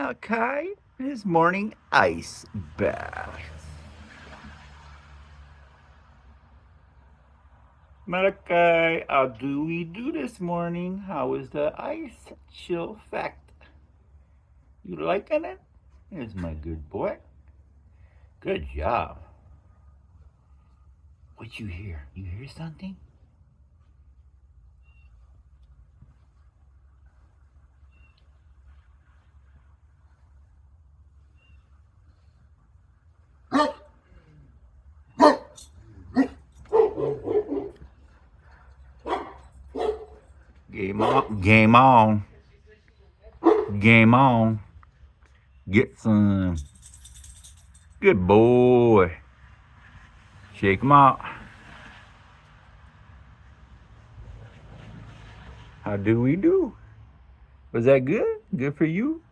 Malachi and his morning ice bath. Malachi, how do we do this morning? How is the ice chill fact? You liking it? Here's my good boy. Good job. What you hear? You hear something? Game on, game on, game on. Get some. Good boy. Shake 'em out. How do we do? Was that good? Good for you?